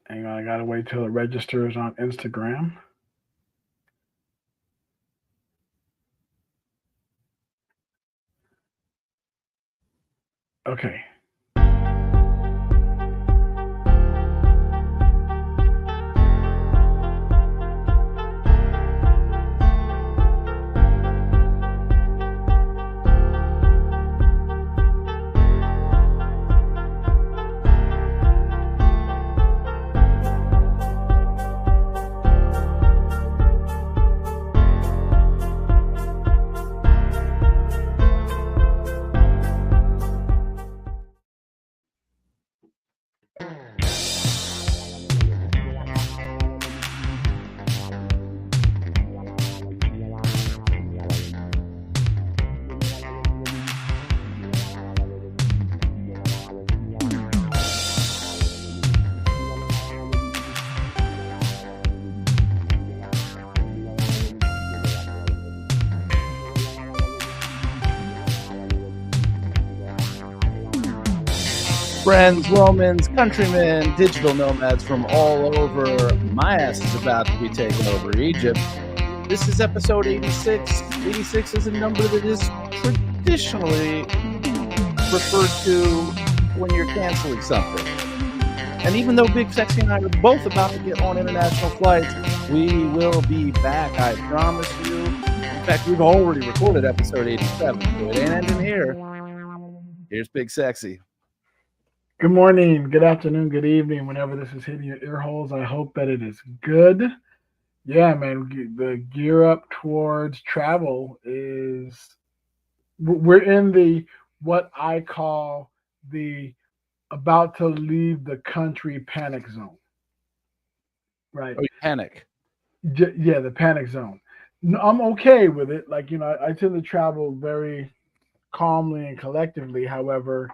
Hang on, I gotta wait till it registers on Instagram. Okay. Friends, Romans, countrymen, digital nomads from all over. My ass is about to be taken over Egypt. This is episode 86. 86 is a number that is traditionally referred to when you're canceling something. And even though Big Sexy and I are both about to get on international flights, we will be back, I promise you. In fact, we've already recorded episode 87, so it ain't ending here. Here's Big Sexy. Good morning, good afternoon, good evening, whenever this is hitting your ear holes. I hope that it is good. Yeah, man, the gear up towards travel is, we're in the, what I call the about to leave the country panic zone, right? Oh, you panic. Yeah, the panic zone. I'm okay with it. Like, I tend to travel very calmly and collectively. However,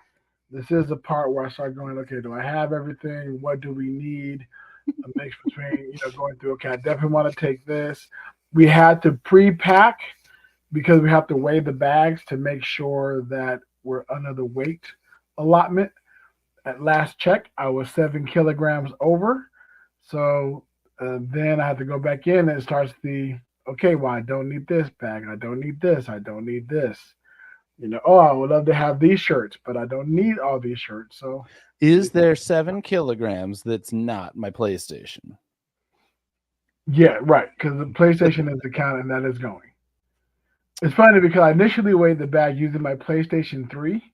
this is the part where I start going, okay, do I have everything? What do we need? A mix between, going through, okay, I definitely want to take this. We had to pre-pack because we have to weigh the bags to make sure that we're under the weight allotment. At last check, I was 7 kilograms over. So then I had to go back in and it starts okay, well, I don't need this bag. I don't need this. I don't need this. Oh, I would love to have these shirts, but I don't need all these shirts. So, is there 7 kilograms that's not my PlayStation? Yeah, right. Because the PlayStation is the count, and that is going. It's funny because I initially weighed the bag using my PlayStation 3,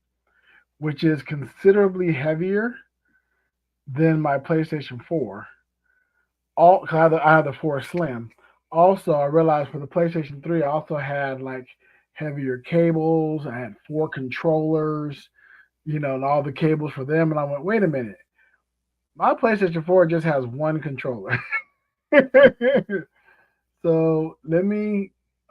which is considerably heavier than my PlayStation 4. Cause I had the 4 Slim. Also, I realized for the PlayStation 3, I also had like heavier cables. I had 4 controllers, and all the cables for them. And I went, wait a minute, my PlayStation 4 just has one controller. So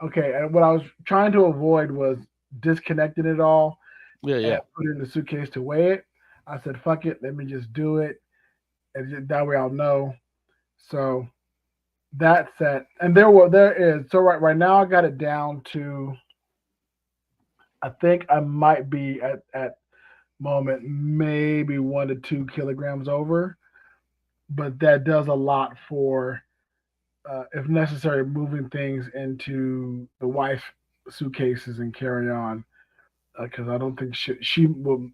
okay. And what I was trying to avoid was disconnecting it all Yeah. and put it in the suitcase to weigh it. I said, fuck it, let me just do it. And that way I'll know. So that's that. And there is. So right now I got it down to, I think I might be at moment maybe 1 to 2 kilograms over, but that does a lot for, if necessary, moving things into the wife suitcases and carry on, because I don't think she will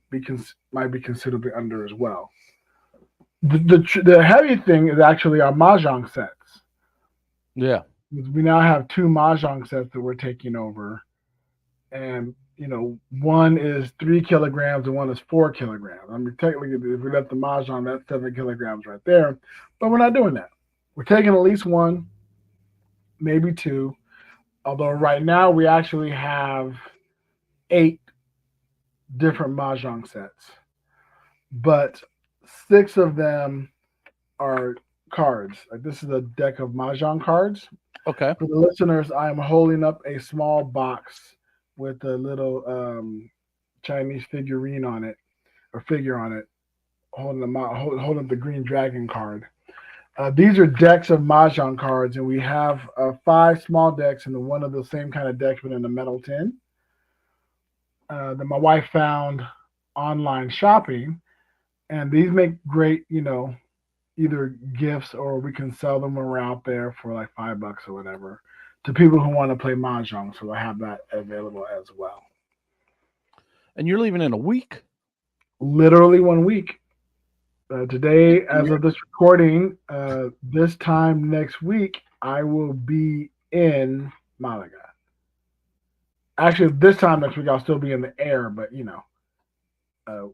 might be considerably under as well. The heavy thing is actually our mahjong sets. Yeah. We now have 2 mahjong sets that we're taking over, and one is 3 kilograms and one is 4 kilograms. I mean, technically, if we let the mahjong, that's 7 kilograms right there, but we're not doing that. We're taking at least one, maybe two. Although right now we actually have 8 different mahjong sets, but 6 of them are cards. Like, this is a deck of mahjong cards. Okay. For the listeners, I am holding up a small box with a little Chinese figurine on it, or figure on it, holding up the green dragon card. These are decks of mahjong cards, and we have 5 small decks and one of the same kind of decks, but in a metal tin. That my wife found online shopping, and these make great, either gifts or we can sell them when we're out there for like $5 or whatever to people who want to play mahjong. So I have that available as well. And you're leaving in a week. Literally 1 week. And Today, as you're of this recording, this time next week, I will be in Malaga. Actually, this time next week, I'll still be in the air, but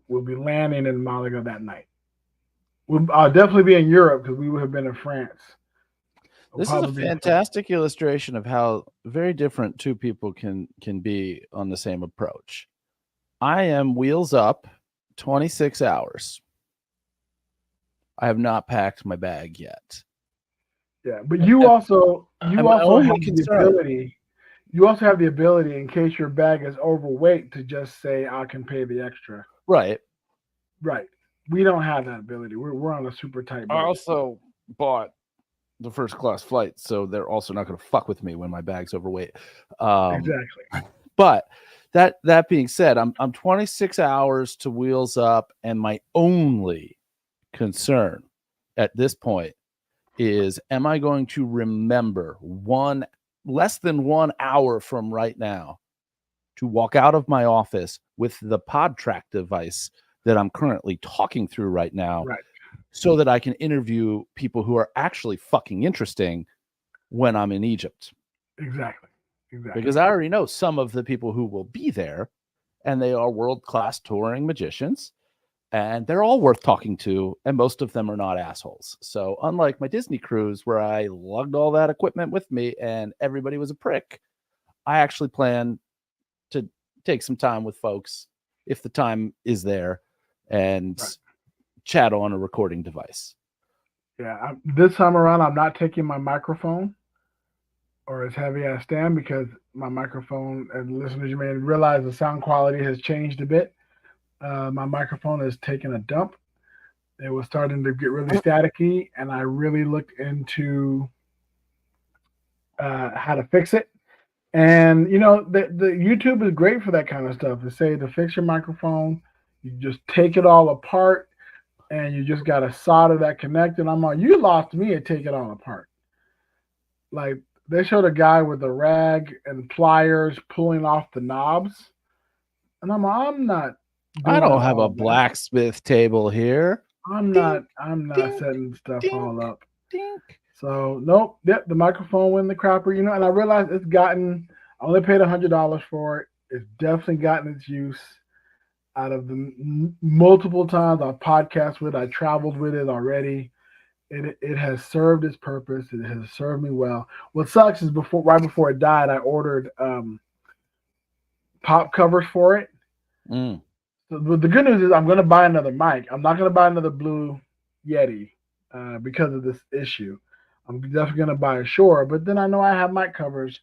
we'll be landing in Malaga that night. I'll definitely be in Europe because we would have been in France. We'll This is a probably be in France. fantastic illustration of how very different two people can be on the same approach. I am wheels up 26 hours. I have not packed my bag yet. Yeah, but you And also I'm only have the concerned. ability. You also have the ability, in case your bag is overweight, to just say, "I can pay the extra." Right. Right. We don't have that ability. We're on a super tight I budget. also bought the first class flight, so they're also not going to fuck with me when my bag's overweight. Exactly. But that being said, I'm 26 hours to wheels up, and my only concern at this point is, am I going to remember less than 1 hour from right now to walk out of my office with the PodTrack device that I'm currently talking through right now, Right. so that I can interview people who are actually fucking interesting when I'm in Egypt. Exactly. Because I already know some of the people who will be there, and they are world-class touring magicians, and they're all worth talking to, and most of them are not assholes. So unlike my Disney cruise where I lugged all that equipment with me and everybody was a prick, I actually plan to take some time with folks if the time is there and Right. chat on a recording device. Yeah. This time around, I'm not taking my microphone or as heavy as stand because my microphone, and listeners, you may realize the sound quality has changed a bit. My microphone has taken a dump. It was starting to get really staticky, and I really looked into how to fix it. And the YouTube is great for that kind of stuff. To say to fix your microphone, you just take it all apart, and you just got to solder that connector. And I'm like, you lost me at take it all apart. Like they showed a guy with a rag and pliers pulling off the knobs, and I'm not I doing don't have a all that. blacksmith table here. I'm Dink, not dink, setting stuff all dink, up. dink. So nope, yep, the microphone went in the crapper, and I realized it's gotten. I only paid $100 for it. It's definitely gotten its use out of the multiple times I podcast with. I traveled with it already. It has served its purpose. It has served me well. What sucks is right before it died, I ordered pop covers for it. Mm. So the good news is I'm going to buy another mic. I'm not going to buy another Blue Yeti because of this issue. I'm definitely going to buy a Shure, but then I know I have mic covers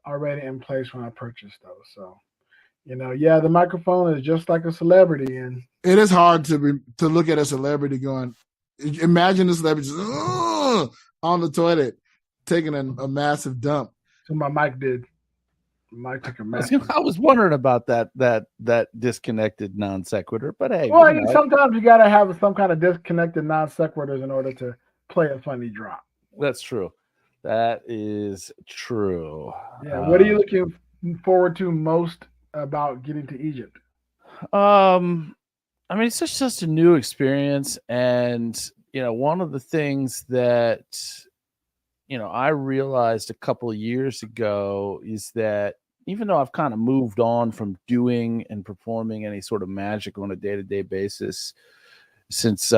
already in place when I purchase those. So, yeah, the microphone is just like a celebrity, and it is hard to look at a celebrity going. Imagine the celebrity just, on the toilet taking a massive dump. so my mic did. Mike took a mess. I was wondering about that disconnected non sequitur, but hey, Well, sometimes you got to have some kind of disconnected non sequiturs in order to play a funny drop. That's true. That is true. Yeah. What are you looking forward to most about getting to Egypt? I mean, it's just a new experience, and one of the things that I realized a couple of years ago is that even though I've kind of moved on from doing and performing any sort of magic on a day-to-day basis since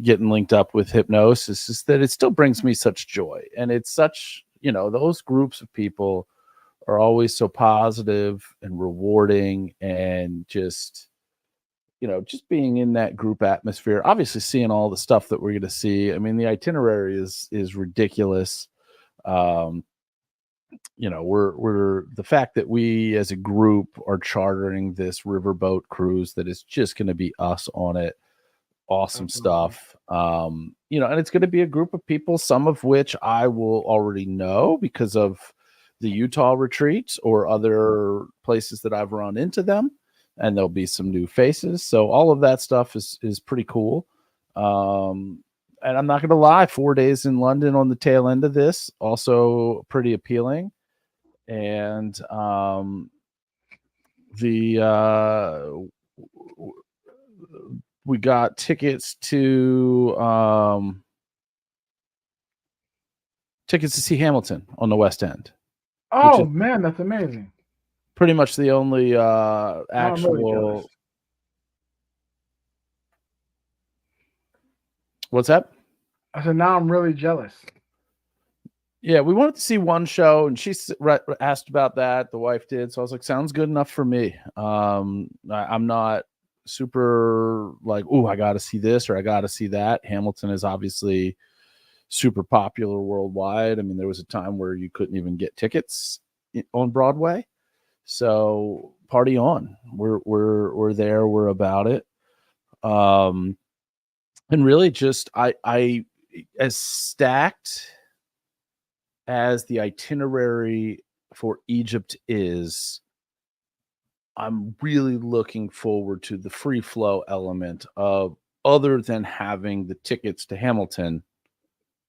getting linked up with hypnosis, is that it still brings me such joy. And it's such, those groups of people are always so positive and rewarding, and just being in that group atmosphere, obviously seeing all the stuff that we're going to see. I mean, the itinerary is ridiculous. We're the fact that we as a group are chartering this riverboat cruise that is just going to be us on it. Awesome stuff. And it's going to be a group of people, some of which I will already know because of the Utah retreats or other places that I've run into them. And there'll be some new faces. So all of that stuff is pretty cool. And I'm not going to lie, 4 days in London on the tail end of this, also pretty appealing. And we got tickets to see Hamilton on the West End. Oh man, that's amazing. Pretty much the only I'm really jealous. actual. What's that? I said, now I'm really jealous. Yeah, we wanted to see one show, and she asked about that. The wife did, so I was like, "Sounds good enough for me." I'm not super like, "Oh, I got to see this" or "I got to see that." Hamilton is obviously super popular worldwide. I mean, there was a time where you couldn't even get tickets on Broadway. So party on. We're there. We're about it. And really, just I as stacked as the itinerary for Egypt is, I'm really looking forward to the free flow element of, other than having the tickets to Hamilton,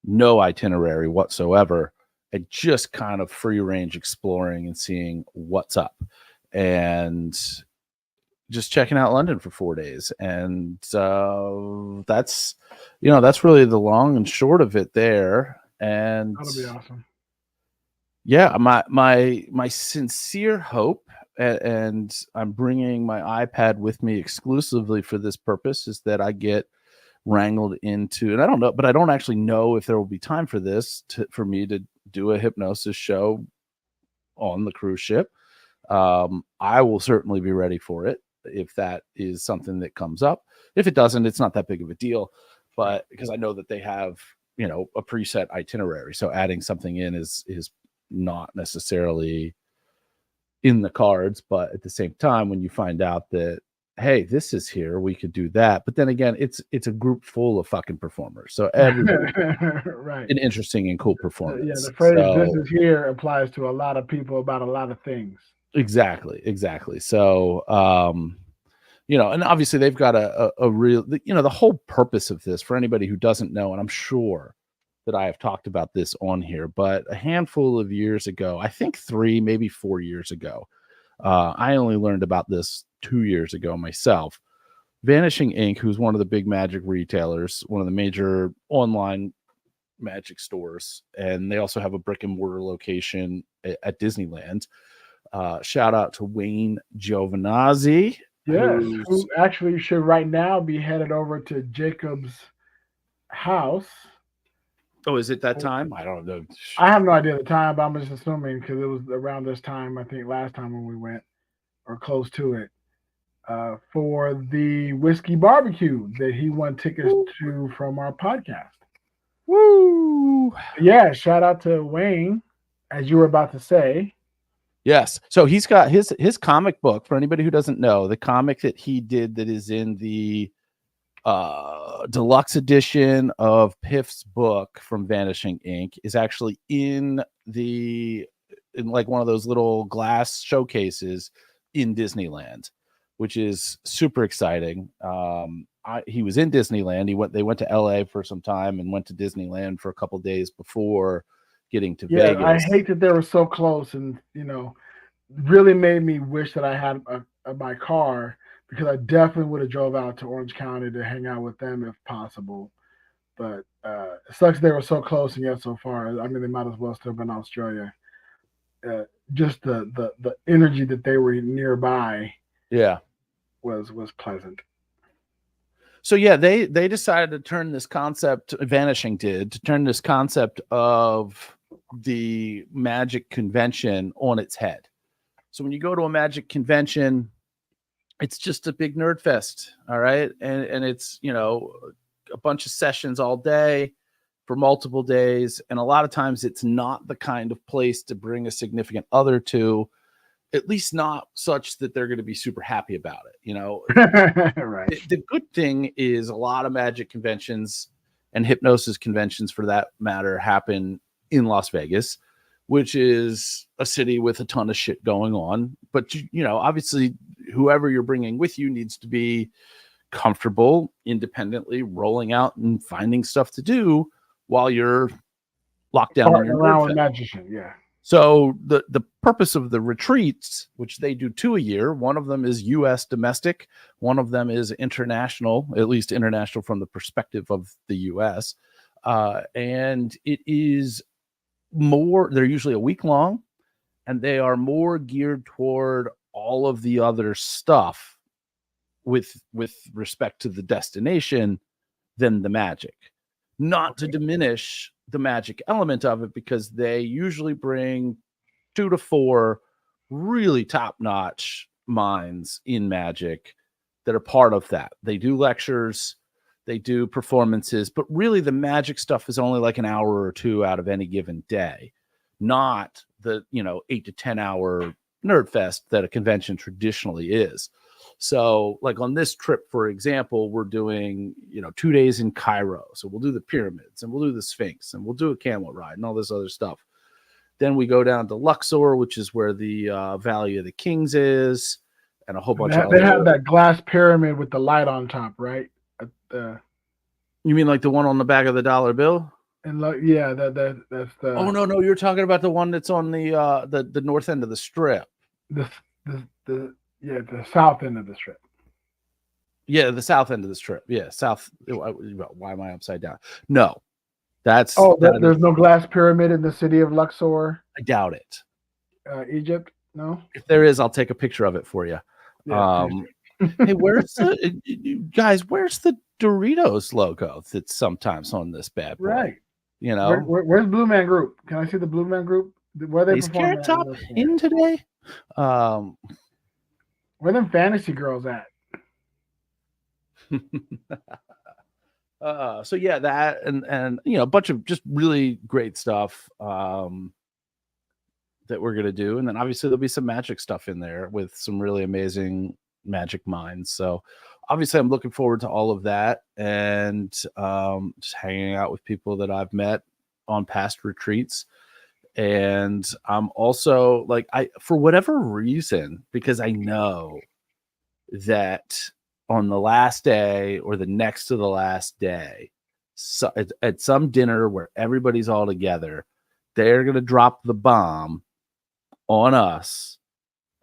no itinerary whatsoever, and just kind of free range exploring and seeing what's up, and just checking out London for 4 days. And that's really the long and short of it there. And That'll be awesome. Yeah, my sincere hope, and I'm bringing my iPad with me exclusively for this purpose, is that I get wrangled into, and I don't know, but I don't actually know if there will be time for this for me to do a hypnosis show on the cruise ship. I will certainly be ready for it if that is something that comes up. If it doesn't, it's not that big of a deal, but because I know that they have, a preset itinerary, so adding something in is not necessarily in the cards. But at the same time, when you find out that, hey, this is here, we could do that. But then again, it's a group full of fucking performers, so everybody right, an interesting and cool performance. Yeah, the phrase So, "this is here" applies to a lot of people about a lot of things. exactly. So and obviously they've got a real, the whole purpose of this, for anybody who doesn't know, and I'm sure that I have talked about this on here, but a handful of years ago, I think 3, maybe 4 years ago, I only learned about this 2 years ago myself. Vanishing Inc., who's one of the big magic retailers, one of the major online magic stores, and they also have a brick and mortar location at Disneyland. Shout out to Wayne Giovinazzi. Yes, who actually should right now be headed over to Jacob's house. Oh, is it that time? I don't know. I have no idea the time, but I'm just assuming because it was around this time, I think last time when we went, or close to it, for the whiskey barbecue that he won tickets to from our podcast. Woo! Yeah, shout out to Wayne, as you were about to say. Yes. So he's got his comic book. For anybody who doesn't know, the comic that he did that is in the deluxe edition of Piff's book from Vanishing Inc. is actually in like one of those little glass showcases in Disneyland, which is super exciting. He was in Disneyland. They went to LA for some time and went to Disneyland for a couple days before getting to Vegas. I hate that they were so close, and really made me wish that I had my car, because I definitely would have drove out to Orange County to hang out with them if possible. But it sucks they were so close and yet so far. I mean, they might as well still been in Australia. Just the energy that they were nearby, was pleasant. So yeah, they decided to turn this concept, Vanishing did, to turn this concept of the magic convention on its head. So when you go to a magic convention, it's just a big nerd fest, all right? And it's, a bunch of sessions all day for multiple days. And a lot of times it's not the kind of place to bring a significant other to, at least not such that they're going to be super happy about it. Right. The good thing is a lot of magic conventions and hypnosis conventions, for that matter, happen in Las Vegas, which is a city with a ton of shit going on. But, obviously whoever you're bringing with you needs to be comfortable independently rolling out and finding stuff to do while you're locked down in your around with magician. Yeah. So the purpose of the retreats, which they do 2 a year, one of them is U.S. domestic, one of them is international, at least international from the perspective of the U.S. And it is they're usually a week long, and they are more geared toward all of the other stuff with respect to the destination than the magic. Not to diminish the magic element of it, because they usually bring 2 to 4 really top-notch minds in magic that are part of that. They do lectures, they do performances, but really the magic stuff is only like an hour or 2 out of any given day, not the 8 to 10 hour nerd fest that a convention traditionally is. So like on this trip, for example, we're doing 2 days in Cairo, so we'll do the pyramids and we'll do the Sphinx and we'll do a camel ride and all this other stuff. Then we go down to Luxor, which is where the Valley of the Kings is, and a whole bunch of they have that glass pyramid with the light on top, right? You mean like the one on the back of the dollar bill? And yeah, that's the. Oh no, you're talking about the one that's on the north end of the strip. The south end of the strip. Yeah, the south end of the strip. Yeah, south. Why am I upside down? No, that's. There's no glass pyramid in the city of Luxor. I doubt it. Egypt, no. If there is, I'll take a picture of it for you. Yeah, hey, where's guys? Where's the Doritos logo that's sometimes on this bad boy? Right. Where's Blue Man Group? Can I see the Blue Man Group? Where they performing? Is Carrot Top in today? Where them fantasy girls at? So yeah, that and a bunch of just really great stuff that we're gonna do, and then obviously there'll be some magic stuff in there with some really amazing magic minds. So obviously I'm looking forward to all of that, and just hanging out with people that I've met on past retreats. And I'm also like, for whatever reason, because I know that on the last day or the next to the last day, so at some dinner where everybody's all together, they're going to drop the bomb on us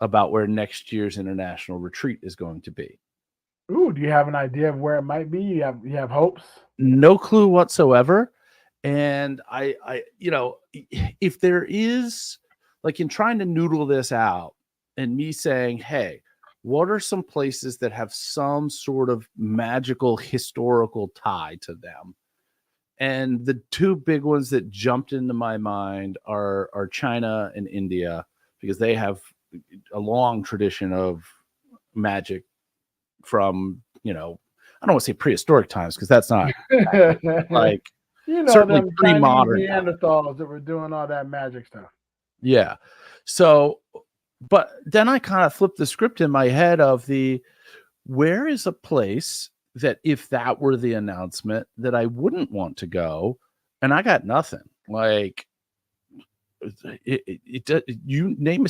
about where next year's international retreat is going to be. Ooh, do you have an idea of where it might be? You have hopes? No clue whatsoever. And I if there is, like, in trying to noodle this out and me saying, hey, what are some places that have some sort of magical historical tie to them? And the 2 big ones that jumped into my mind are China and India, because they have a long tradition of magic from, I don't want to say prehistoric times, because that's not like certainly pre-modern Neanderthals that were doing all that magic stuff. Yeah. So, but then I kind of flipped the script in my head of where is a place that if that were the announcement that I wouldn't want to go, and I got nothing. Like, you name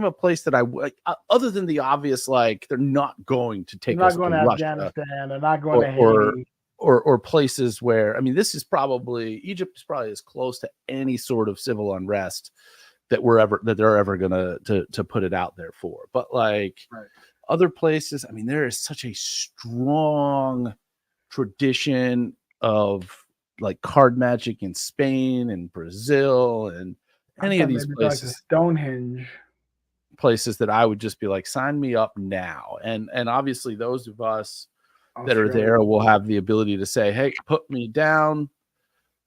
a place that I would, other than the obvious, like they're not going to take us to Afghanistan, they're not going to Haiti. Or places where, I mean, Egypt is probably as close to any sort of civil unrest that they're ever gonna to put it out there for. But like other places, I mean, there is such a strong tradition of like card magic in Spain and Brazil and any of these places, like Stonehenge places that I would just be like, sign me up now. And obviously those of us that are there will have the ability to say, hey, put me down,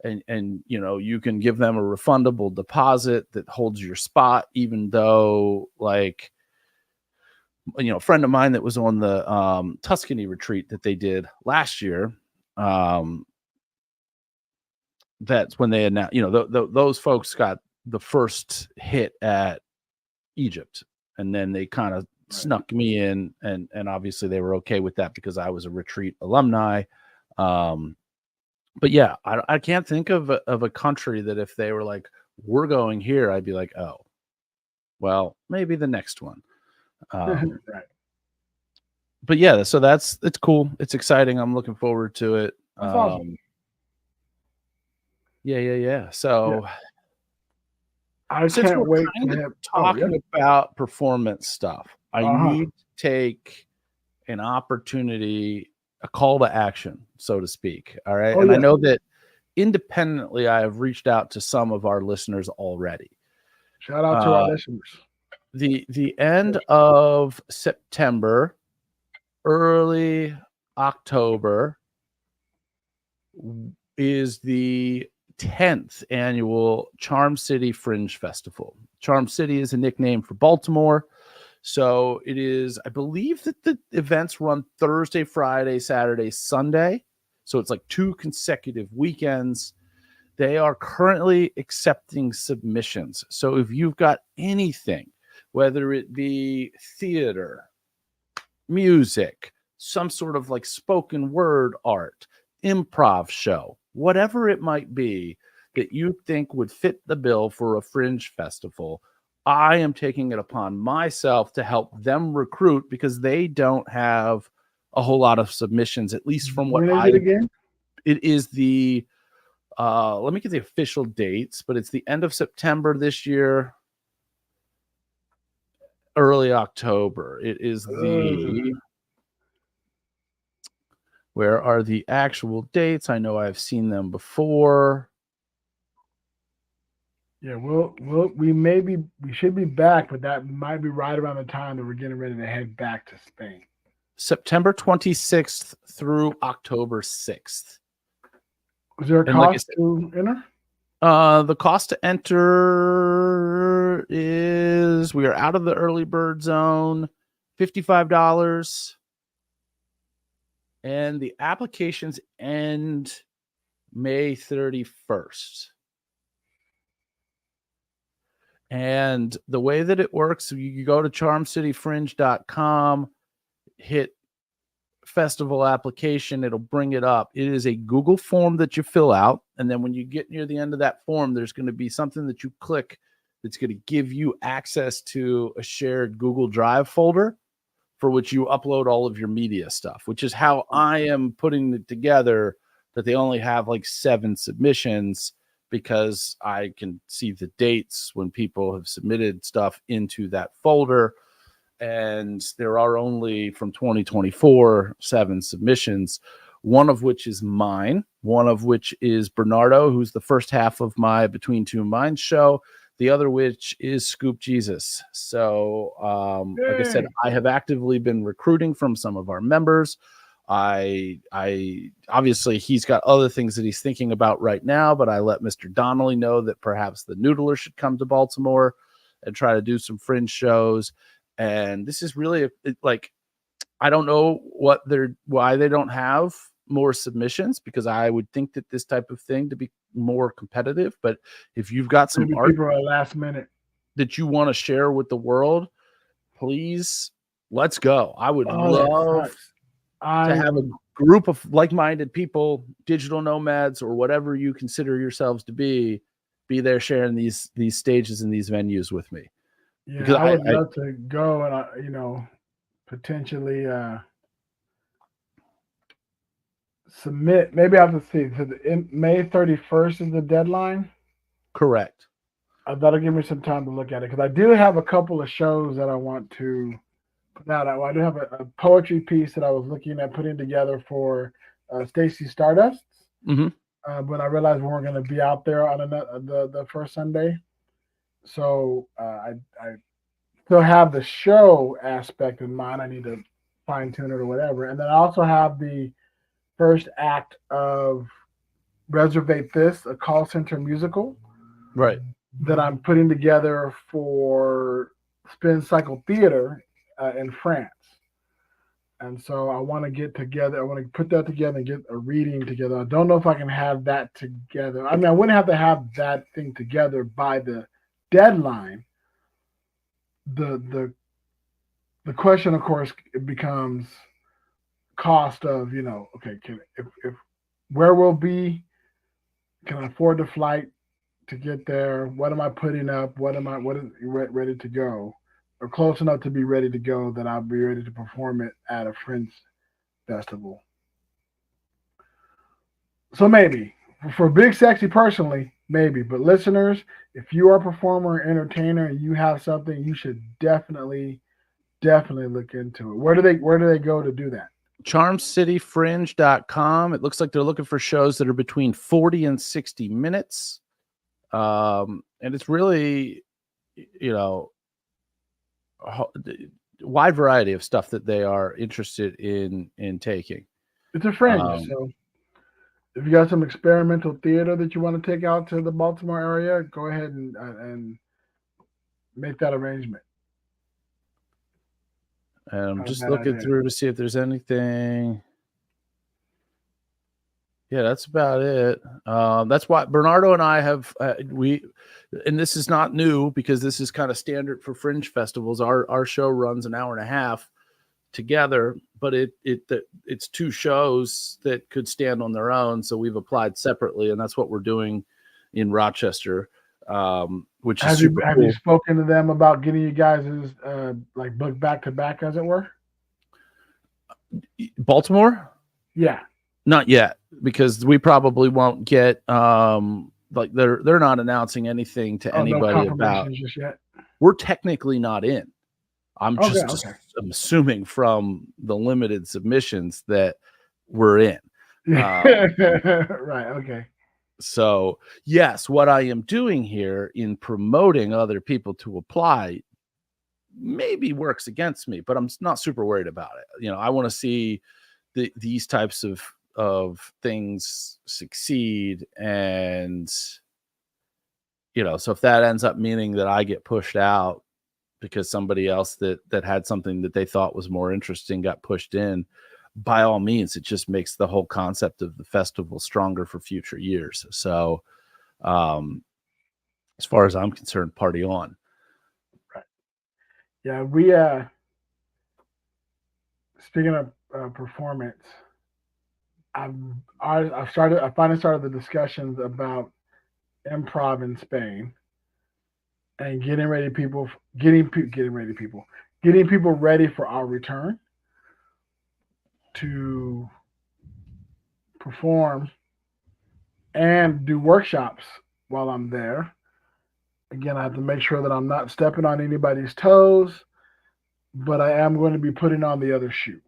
and you can give them a refundable deposit that holds your spot, even though, like, a friend of mine that was on the Tuscany retreat that they did last year, that's when they announced, those folks got the first hit at Egypt, and then they kind of snuck me in, and obviously they were okay with that because I was a retreat alumni. But yeah, I can't think of a country that if they were like, we're going here, I'd be like, oh, well, maybe the next one. Right. but yeah, so it's cool. It's exciting. I'm looking forward to it. That's awesome. Yeah. Yeah, So I since can't we're wait to kind of have. Oh yeah. talking about performance stuff, I Uh-huh. need to take an opportunity, a call to action, so to speak. All right. Oh And I yeah. know that independently, I have reached out to some of our listeners already. Shout out to our Uh, listeners. the end of September, early October is the 10th annual Charm City Fringe Festival. Charm City is a nickname for Baltimore. So it is, I believe that the events run Thursday, Friday, Saturday, Sunday. So it's like 2 consecutive weekends. They are currently accepting submissions. So if you've got anything, whether it be theater, music, some sort of like spoken word art, improv show, whatever it might be that you think would fit the bill for a fringe festival, I am taking it upon myself to help them recruit because they don't have a whole lot of submissions, at least from what When is I. it again? It is the let me get the official dates, but it's the end of September this year, early October. It is the. Where are the actual dates? I know I've seen them before. Yeah, we should be back, but that might be right around the time that we're getting ready to head back to Spain. September 26th through October 6th. Is there a And like I cost said, to enter? the cost to enter is, we are out of the early bird zone, $55. And the applications end May 31st. And the way that it works, you go to charmcityfringe.com, hit festival application, it'll bring it up. It is a Google form that you fill out. And then when you get near the end of that form, there's going to be something that you click that's going to give you access to a shared Google Drive folder for which you upload all of your media stuff, which is how I am putting it together, that they only have like 7 submissions because I can see the dates when people have submitted stuff into that folder. And there are only from 2024 7 submissions, one of which is mine, one of which is Bernardo, who's the first half of my Between Two Minds show, the other which is Scoop Jesus. So like I said, I have actively been recruiting from some of our members. I obviously he's got other things that he's thinking about right now, but I let Mr. Donnelly know that perhaps the Noodler should come to Baltimore and try to do some fringe shows. And this is really like, I don't know why they don't have more submissions, because I would think that this type of thing to be more competitive. But if you've got some Maybe art people are last minute that you want to share with the world, please, let's go. I would Oh, that love sucks. to have a group of like-minded people, digital nomads, or whatever you consider yourselves to be there sharing these stages and these venues with me. Yeah, Because I would love to go and potentially submit. Maybe I have to see. So May 31st is the deadline. correct. That'll give me some time to look at it because I do have a couple of shows that I want to put out. I do have a poetry piece that I was looking at putting together for Stacy Stardust. Mm-hmm. But I realized we weren't going to be out there on the first Sunday, so I still have the show aspect in mind. I need to fine tune it or whatever, and then I also have the first act of Reservate This, a call center musical, Right. that I'm putting together for Spin Cycle Theater in France. And so I want to get together. I want to put that together and get a reading together. I don't know if I can have that together. I mean, I wouldn't have to have that thing together by the deadline. The question, of course, it becomes cost of okay, if where we'll be, can I afford the flight to get there? What am I putting up? What is ready to go? or close enough to be ready to go that I'll be ready to perform it at a Fringe festival. So maybe for Big Sexy personally, maybe. But listeners, if you are a performer or entertainer and you have something, you should definitely look into it. Where do they go to do that? charmcityfringe.com. It looks like they're looking for shows that are between 40 and 60 minutes. And it's really, a wide variety of stuff that they are interested in taking. It's a Fringe, so if you got some experimental theater that you want to take out to the Baltimore area, go ahead and make that arrangement. And I'm just looking through to see if there's anything. Yeah, that's about it. That's why Bernardo and I have and this is not new because this is kind of standard for Fringe festivals. Our show runs an hour and a half together, but it's two shows that could stand on their own. So we've applied separately, and that's what we're doing in Rochester, which is super cool. Have you spoken to them about getting you guys' like book back to back, as it were? Baltimore? Yeah. Not yet, because we probably won't get like they're not announcing anything to anybody about just yet. We're technically not in. I'm I'm assuming from the limited submissions that we're in. Right. Okay. So yes, what I am doing here in promoting other people to apply maybe works against me, but I'm not super worried about it. I want to see these types of things succeed, and so if that ends up meaning that I get pushed out because somebody else that had something that they thought was more interesting got pushed in, by all means, it just makes the whole concept of the festival stronger for future years. So as far as I'm concerned, party on. Right. Yeah, we speaking of performance, I finally started the discussions about improv in Spain and getting people ready for our return to perform and do workshops while I'm there. Again, I have to make sure that I'm not stepping on anybody's toes, but I am going to be putting on the other shoe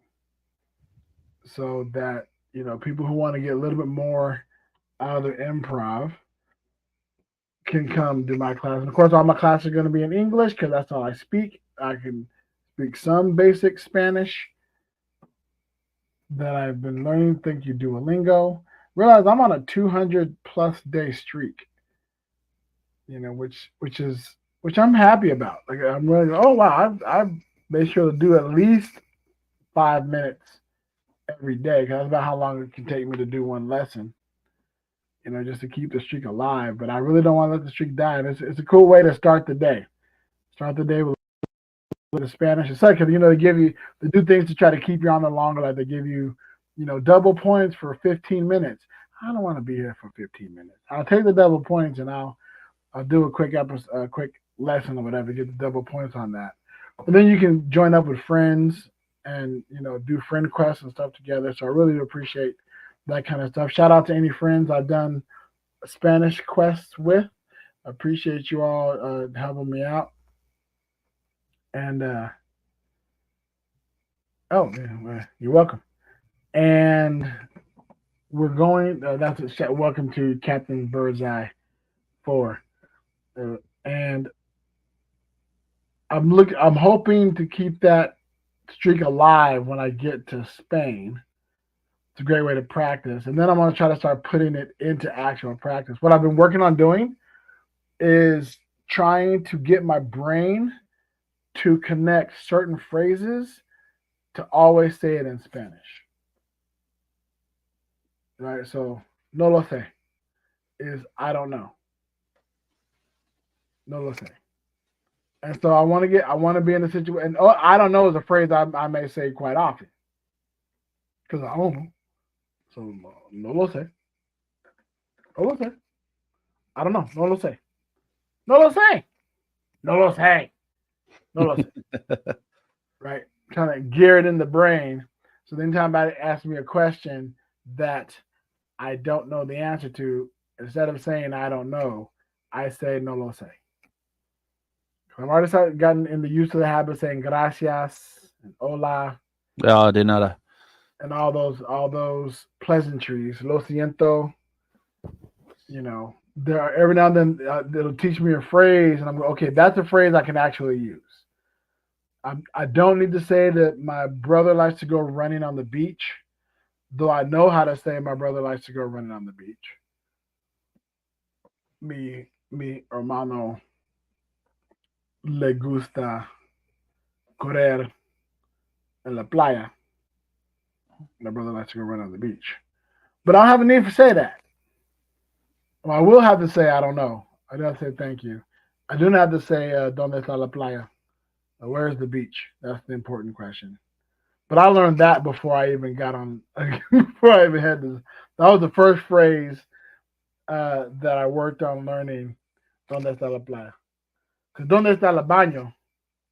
so that people who want to get a little bit more out of their improv can come to my class. And of course, all my classes are going to be in English because that's all I speak. I can speak some basic Spanish that I've been learning. Thank you, Duolingo. Realize I'm on a 200+ day streak, which I'm happy about. Like I'm really, oh wow, I've made sure to do at least 5 minutes every day because that's about how long it can take me to do one lesson. Just to keep the streak alive. But I really don't want to let the streak die. And it's a cool way to start the day. Start the day with the Spanish. It's like, because, they do things to try to keep you on the longer. Like they give you, double points for 15 minutes. I don't want to be here for 15 minutes. I'll take the double points and I'll do a quick lesson or whatever, get the double points on that. But then you can join up with friends and, do friend quests and stuff together. So I really do appreciate that kind of stuff. Shout out to any friends I've done Spanish quests with. I appreciate you all helping me out. And you're welcome. And we're going. Welcome to Captain Birdseye 4. And I'm hoping to keep that streak alive when I get to Spain. It's a great way to practice. And then I'm going to try to start putting it into actual practice. What I've been working on doing is trying to get my brain to connect certain phrases to always say it in Spanish. Right? So, no lo sé is I don't know. No lo sé. And so I want to be in a situation. And I don't know is a phrase I may say quite often. Because I don't know. So, no lo sé. No lo sé. I don't know. No lo sé. No lo sé. No lo sé. No lo sé. Right? Kind of gear it in the brain. So then anytime somebody asks me a question that I don't know the answer to, instead of saying I don't know, I say no lo sé. I've already gotten in the use of the habit of saying gracias and hola Oh, de nada. and all those pleasantries. Lo siento, there are every now and then it'll teach me a phrase, and I'm going, okay, that's a phrase I can actually use. I don't need to say that my brother likes to go running on the beach, though I know how to say my brother likes to go running on the beach. Mi hermano le gusta correr en la playa. My brother likes to go run on the beach. But I don't have a need for say that. Well, I will have to say I don't know. I do have to say thank you. I do not have to say donde está la playa. Where's the beach? That's the important question. But I learned that before I even got on. Before I even had this. That was the first phrase that I worked on learning. Donde está la playa? Because donde está el baño?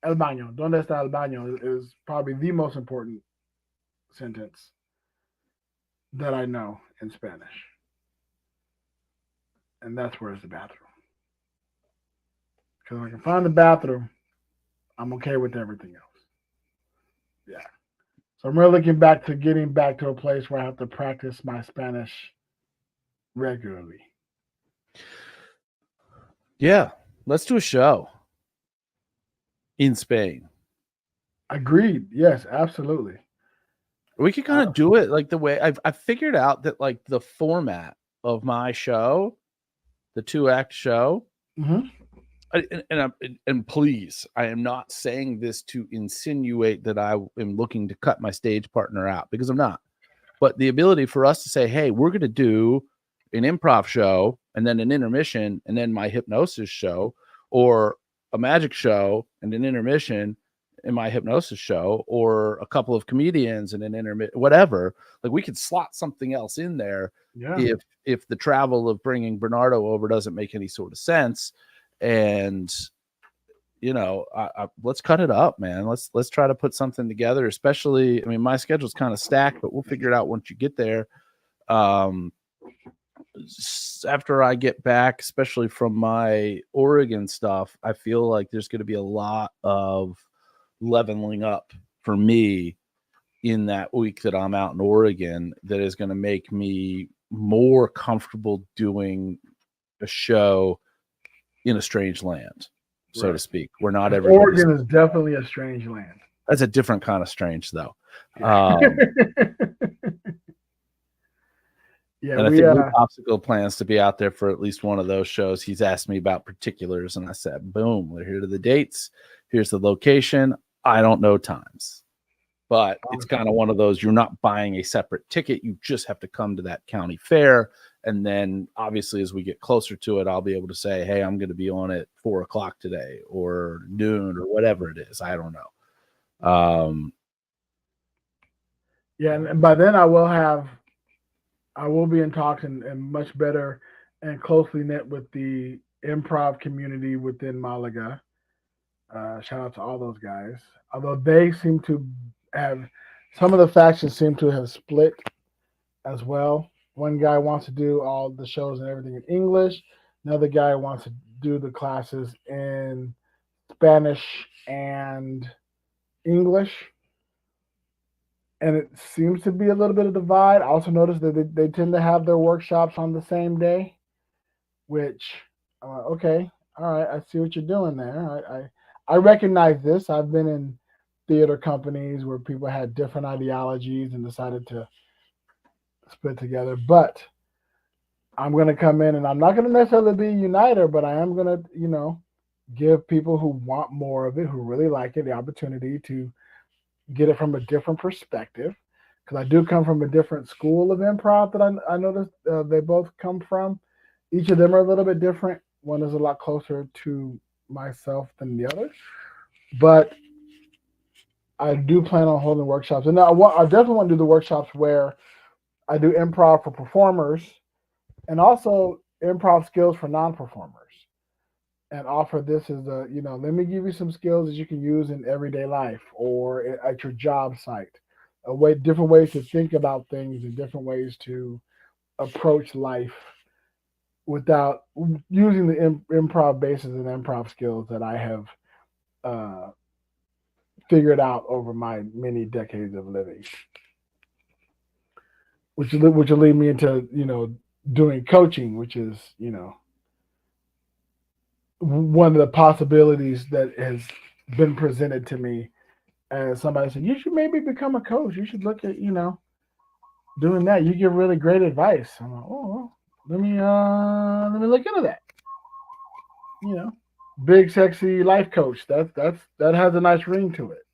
El baño. Donde está el baño is probably the most important sentence that I know in Spanish. And that's where's the bathroom. Because if I can find the bathroom, I'm okay with everything else. Yeah. So I'm really looking back to getting back to a place where I have to practice my Spanish regularly. Yeah, let's do a show in Spain. Agreed. Yes, absolutely. We could kind of do it like the way I've figured out that like the format of my show, the 2-act show. Mm-hmm. And please, I am not saying this to insinuate that I am looking to cut my stage partner out, because I'm not. But the ability for us to say, hey, we're going to do an improv show and then an intermission and then my hypnosis show, or a magic show and an intermission in my hypnosis show, or a couple of comedians and an intermission, whatever. Like we could slot something else in there. Yeah. If the travel of bringing Bernardo over doesn't make any sort of sense. And let's cut it up, man. Let's try to put something together. Especially, I mean, my schedule's kind of stacked, but we'll figure it out once you get there. After I get back, especially from my Oregon stuff, I feel like there's going to be a lot of leveling up for me in that week that I'm out in Oregon that is going to make me more comfortable doing a show in a strange land, so Right. to speak. We're not Oregon is definitely a strange land. That's a different kind of strange, though. Yeah. Yeah, and I think Popsicle plans to be out there for at least one of those shows. He's asked me about particulars, and I said, boom, we're here to the dates. Here's the location. I don't know times. But it's kind of one of those, you're not buying a separate ticket. You just have to come to that county fair. And then obviously as we get closer to it, I'll be able to say, hey, I'm going to be on at 4:00 today or noon or whatever it is. I don't know. Yeah. And by then I will be in talks and much better and closely knit with the improv community within Malaga. Shout out to all those guys. Although they seem to have, some of the factions seem to have split as well. One guy wants to do all the shows and everything in English. Another guy wants to do the classes in Spanish and English. And it seems to be a little bit of divide. I also noticed that they tend to have their workshops on the same day, which, okay, all right, I see what you're doing there. I recognize this. I've been in theater companies where people had different ideologies and decided to split together. But I'm going to come in and I'm not going to necessarily be a uniter, but I am going to, give people who want more of it, who really like it, the opportunity to get it from a different perspective. Because I do come from a different school of improv that I noticed they both come from. Each of them are a little bit different. One is a lot closer to myself than the other. But I do plan on holding workshops. And I definitely want to do the workshops where I do improv for performers and also improv skills for non-performers. and offer this as a, let me give you some skills that you can use in everyday life or at your job site. Different ways to think about things and different ways to approach life without using the improv bases and improv skills that I have uh, figured out over my many decades of living, which will lead me into doing coaching, which is one of the possibilities that has been presented to me as somebody said, you should maybe become a coach. You should look at doing that. You give really great advice. I'm like, oh, well, let me look into that. You know, big sexy life coach. That has a nice ring to it.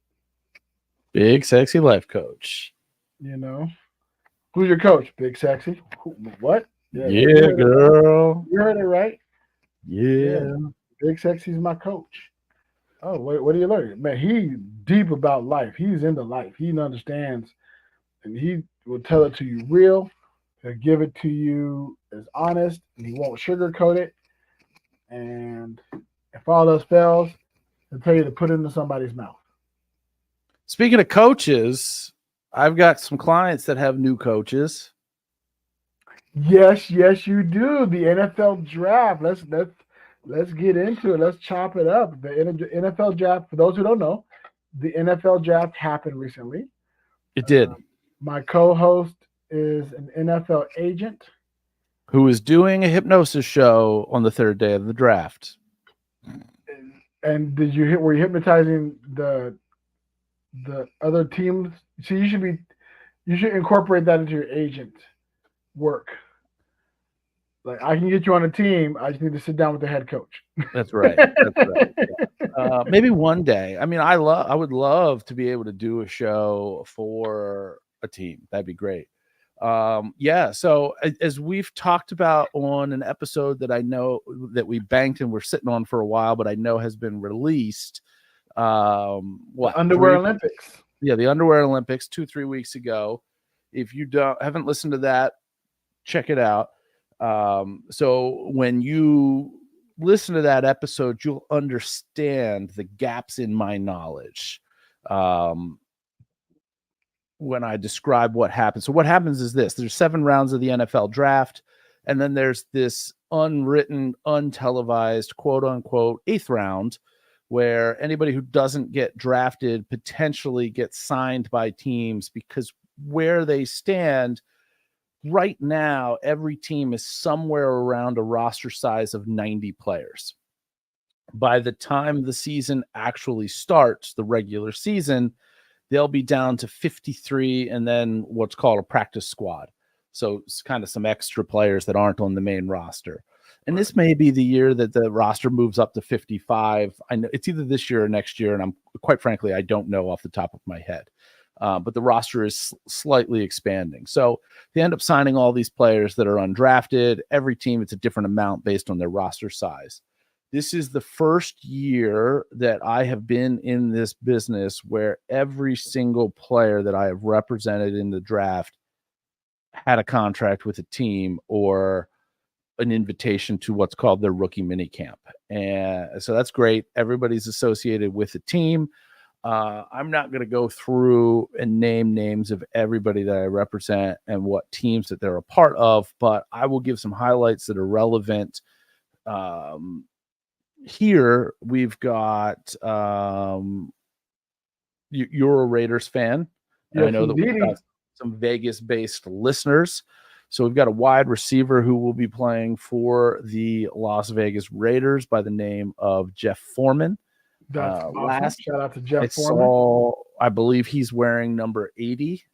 Big sexy life coach. You know, who's your coach? Big sexy. What? Yeah, girl. You heard it right. Yeah. Big sexy's my coach. Oh, wait, what do you learn? Man, he's deep about life. He's into life. He understands, and he will tell it to you real. He'll give it to you as honest, and he won't sugarcoat it. And if all else fails, he'll tell you to put it into somebody's mouth. Speaking of coaches, I've got some clients that have new coaches. Yes, you do. The NFL draft. Let's get into it. Let's chop it up. The NFL draft. For those who don't know, the NFL draft happened recently. It did. My co-host is an NFL agent who is doing a hypnosis show on the third day of the draft. And were you hypnotizing the other teams? So you should incorporate that into your agent work. Like, I can get you on a team. I just need to sit down with the head coach. That's right. That's right. Yeah. Maybe one day. I mean, I would love to be able to do a show for a team. That'd be great. Yeah. So as we've talked about on an episode that I know that we banked and we're sitting on for a while, but I know has been released. Underwear Olympics. Yeah, the Underwear Olympics 2-3 weeks ago. If you haven't listened to that, check it out. So when you listen to that episode, you'll understand the gaps in my knowledge. When I describe what happens. So what happens is this: there's 7 rounds of the NFL draft, and then there's this unwritten, untelevised, quote unquote, 8th round, where anybody who doesn't get drafted potentially gets signed by teams, because where they stand right now, every team is somewhere around a roster size of 90 players. By the time the season actually starts, the regular season, they'll be down to 53 and then what's called a practice squad. So it's kind of some extra players that aren't on the main roster. And this may be the year that the roster moves up to 55. I know it's either this year or next year, and I'm quite frankly, I don't know off the top of my head. But the roster is slightly expanding. So they end up signing all these players that are undrafted. Every team, it's a different amount based on their roster size. This is the first year that I have been in this business where every single player that I have represented in the draft had a contract with a team or an invitation to what's called their rookie mini camp. And so that's great. Everybody's associated with a team. I'm not going to go through and name names of everybody that I represent and what teams that they're a part of, but I will give some highlights that are relevant. Here we've got you're a Raiders fan. Yes, I know that we've got some Vegas-based listeners. So we've got a wide receiver who will be playing for the Las Vegas Raiders by the name of Jeff Foreman. That's awesome. Shout out to Jeff Foreman. I believe he's wearing number 80.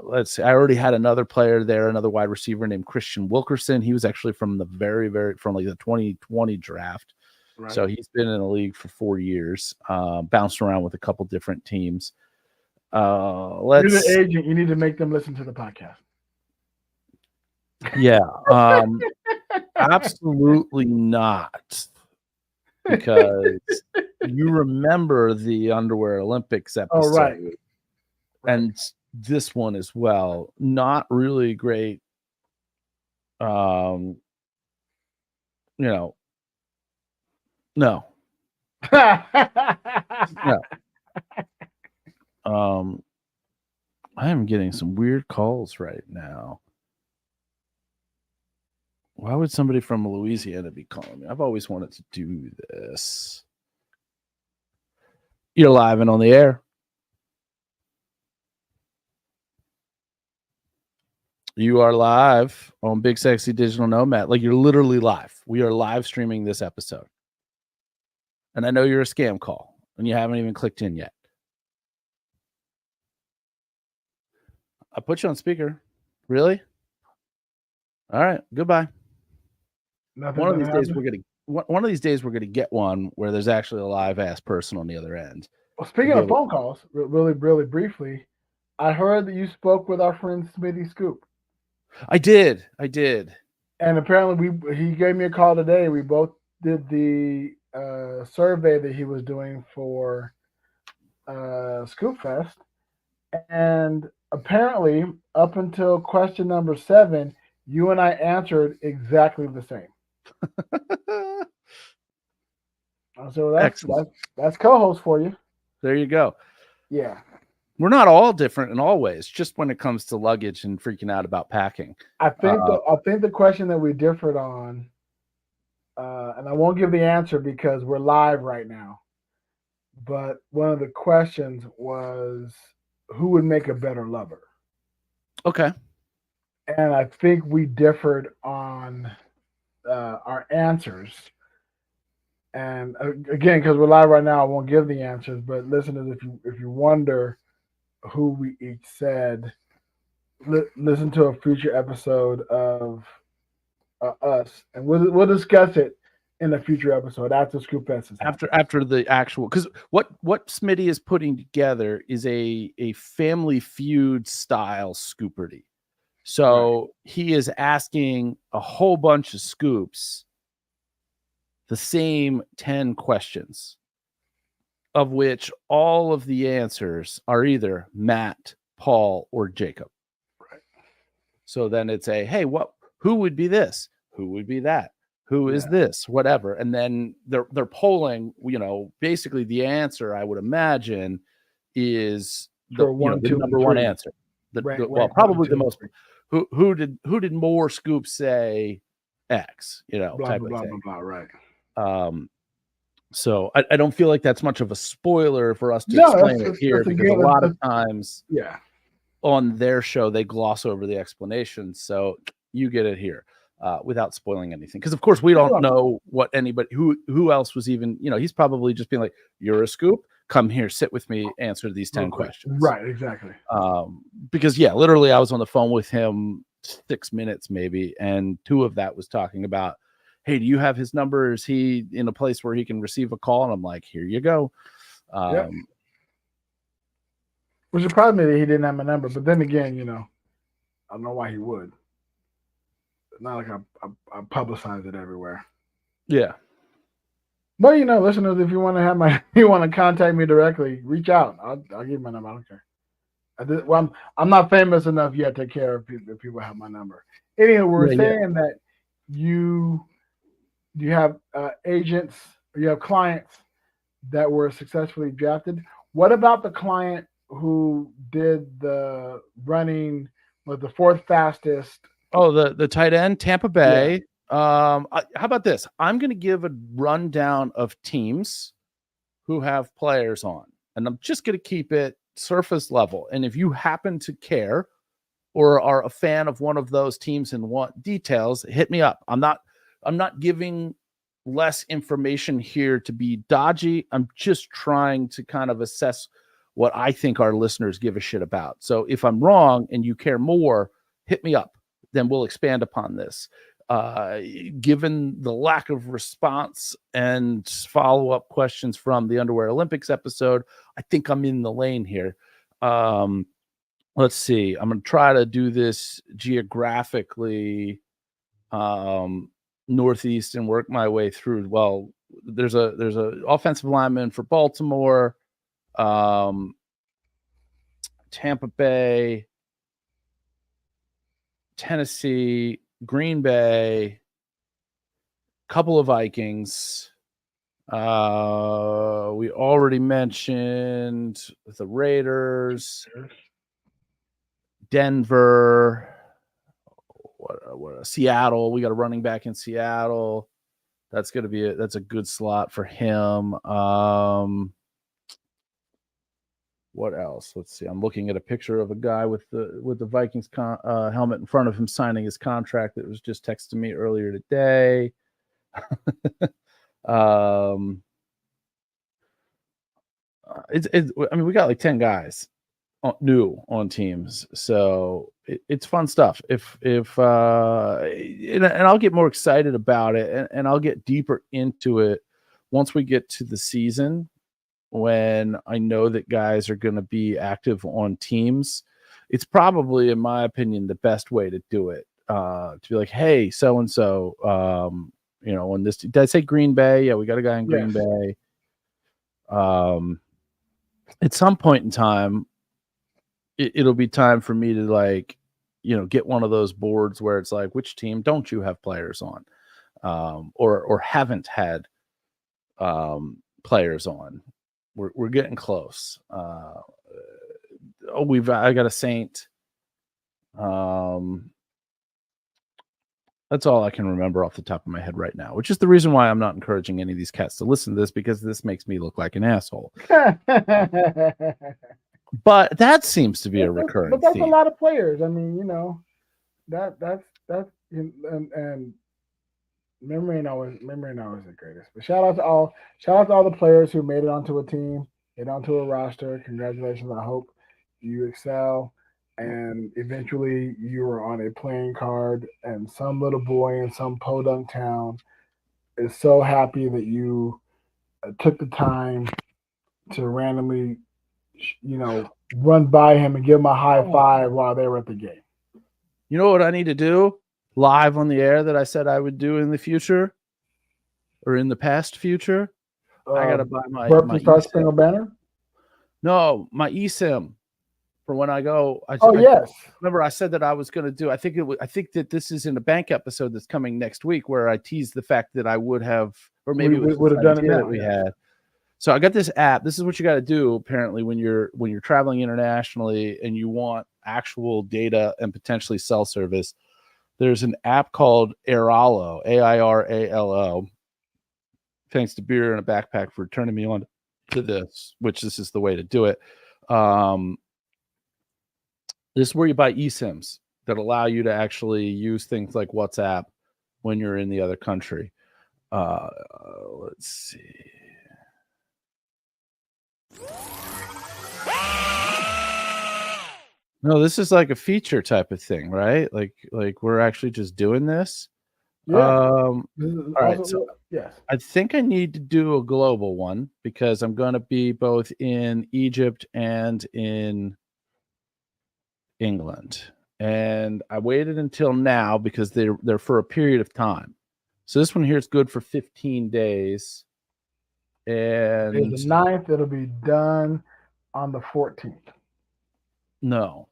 Let's see. I already had another player there, another wide receiver named Christian Wilkerson. He was actually from the from like the 2020 draft. Right. So he's been in the league for 4 years, bounced around with a couple different teams. You're the agent. You need to make them listen to the podcast. Yeah. Absolutely not. Because you remember the Underwear Olympics episode. Oh, right. And this one as well. Not really great No. I am getting some weird calls right now. Why would somebody from Louisiana be calling me? I've always wanted to do this. You're live and on the air. You are live on Big Sexy Digital Nomad. Like, you're literally live. We are live streaming this episode. And I know you're a scam call and you haven't even clicked in yet. I put you on speaker. Really? All right. Goodbye. One of these days we're gonna get one where there's actually a live ass person on the other end. Well, speaking of phone calls, really briefly, I heard that you spoke with our friend Smitty Scoop. I did. And apparently he gave me a call today. We both did the survey that he was doing for Scoop Fest. And apparently, up until question number 7, you and I answered exactly the same. So that's co-host for you. There you go. Yeah. We're not all different in all ways, just when it comes to luggage and freaking out about packing. I think the question that we differed on, and I won't give the answer because we're live right now, but one of the questions was, who would make a better lover? Okay. And I think we differed on our answers. And again, because we're live right now, I won't give the answers. But listeners, if you wonder who we each said, listen to a future episode of us, and we'll discuss it in a future episode after Scoop Fest. After the actual, because what Smitty is putting together is a Family Feud style Scooperty. So he is asking a whole bunch of scoops the same 10 questions, of which all of the answers are either Matt, Paul, or Jacob. Right. So then it's who would be this? Who would be that? Who is this? Whatever. And then they're polling, basically the answer, I would imagine, is the number one answer. Probably the most. Who did more scoops say X? Blah, type blah, of thing. Blah, right. So I don't feel like that's much of a spoiler for us to explain it here, because a lot of times on their show they gloss over the explanation. So you get it here without spoiling anything, because of course we don't know what anybody who else was even, he's probably just being like, you're a scoop, come here, sit with me, answer these 10 questions. Right, exactly. Because literally I was on the phone with him 6 minutes maybe, and 2 of that was talking about, hey, do you have his number? Is he in a place where he can receive a call? And I'm like, here you go. Which surprised me that he didn't have my number. But then again, I don't know why he would. It's not like I publicize it everywhere. Yeah. But listeners, if you want to contact me directly, reach out. I'll give you my number. I don't care. I'm not famous enough yet to care if people have my number. Anyway, we're saying that you have agents, or you have clients that were successfully drafted. What about the client who did the running with the 4th fastest? Oh, the tight end, Tampa Bay. How about this? I'm going to give a rundown of teams who have players on, and I'm just going to keep it surface level. And if you happen to care or are a fan of one of those teams and want details, hit me up. I'm not giving less information here to be dodgy. I'm just trying to kind of assess what I think our listeners give a shit about. So if I'm wrong and you care more, hit me up. Then we'll expand upon this. Given the lack of response and follow-up questions from the Underwear Olympics episode, I think I'm in the lane here. Let's see. I'm going to try to do this geographically northeast and work my way through. Well, there's a offensive lineman for Baltimore, Tampa Bay, Tennessee, Green Bay, couple of Vikings. We already mentioned the Raiders, Denver, Seattle. We got a running back in Seattle. That's going to be that's a good slot for him. What else? Let's see. I'm looking at a picture of a guy with the Vikings helmet in front of him signing his contract that was just texted me earlier today. I mean, we got like 10 guys new on teams, so it's fun stuff. And I'll get more excited about it, and I'll get deeper into it once we get to the season, when I know that guys are going to be active on teams. It's probably, in my opinion, the best way to do it. To be like, hey, so and so, on this. Did I say Green Bay? Yeah, we got a guy in Green Bay. At some point in time, it'll be time for me to get one of those boards where it's like, which team don't you have players on, or haven't had players on. We're getting close. I got a Saint. That's all I can remember off the top of my head right now, which is the reason why I'm not encouraging any of these cats to listen to this, because this makes me look like an asshole. But that seems to be a recurring But that's theme. a lot of players. I mean, that's and memory ain't always the greatest. But shout out to all the players who made it onto a team, get onto a roster. Congratulations. I hope you excel, and eventually you are on a playing card, and some little boy in some podunk town is so happy that you took the time to randomly, run by him and give him a high five while they were at the game. You know what I need to do live on the air that I said I would do in the future, or in the past future? I got to buy my Star Spangled Banner? No, my eSIM for when I go. Yes. Remember I said that I was going to do, I think that this is in a bank episode that's coming next week, where I teased the fact that I would have, or maybe we would have done it now, that we had. So I got this app. This is what you got to do apparently when you're traveling internationally and you want actual data and potentially cell service. There's an app called Airalo, AIRALO. Thanks to Beer and a Backpack for turning me on to this, which this is the way to do it. This is where you buy eSIMs that allow you to actually use things like WhatsApp when you're in the other country. Let's see. No, this is like a feature type of thing, right? Like we're actually just doing this. Yeah. All right. So yes, I think I need to do a global one, because I'm going to be both in Egypt and in England. And I waited until now because they're for a period of time. So this one here is good for 15 days. And the 9th, it'll be done on the 14th. No,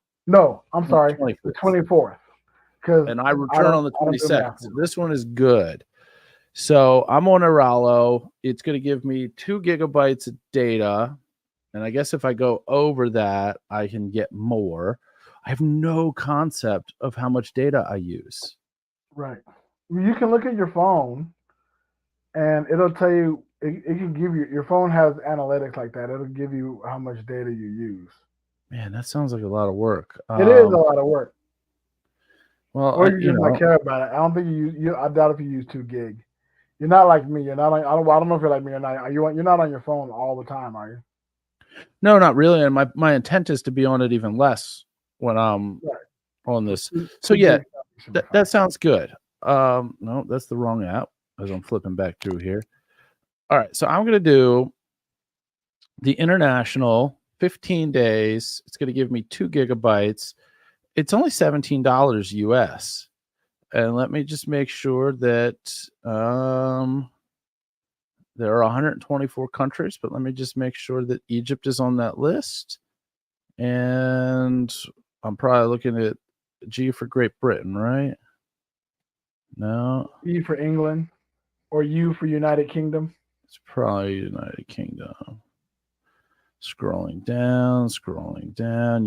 I'm sorry, the 24th. And I return on the 22nd. So this one is good. So I'm on Airalo. It's going to give me 2 gigabytes of data. And I guess if I go over that, I can get more. I have no concept of how much data I use. Right. You can look at your phone and it'll tell you, it can give you, your phone has analytics like that. It'll give you how much data you use. Man, that sounds like a lot of work. It is a lot of work. Well, or you just not care about it. I don't think you. I doubt if you use 2 gig. You're not like me. You're not. I don't know if you're like me or not. You're not on your phone all the time, are you? No, not really. And my intent is to be on it even less when I'm on this. So yeah, that sounds good. No, that's the wrong app as I'm flipping back through here. All right, so I'm going to do the international 15 days. It's going to give me 2 gigabytes. It's only $17 US. And let me just make sure that there are 124 countries, but let me just make sure that Egypt is on that list. And I'm probably looking at G for Great Britain, right? No. E for England. Or U for United Kingdom. It's probably United Kingdom. Scrolling down.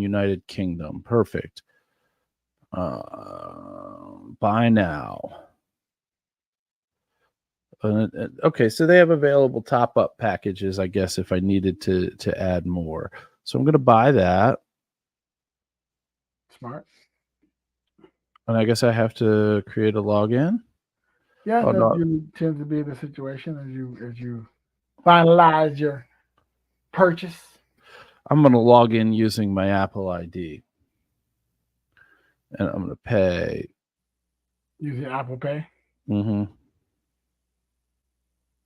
United Kingdom. Perfect. Buy now. Okay, so they have available top-up packages, I guess, if I needed to add more. So I'm going to buy that. Smart. And I guess I have to create a login. Yeah, Oh, that no. usually tends to be the situation as you finalize your purchase. I'm going to log in using my Apple ID. And I'm going to pay. Using Apple Pay. Mm-hmm.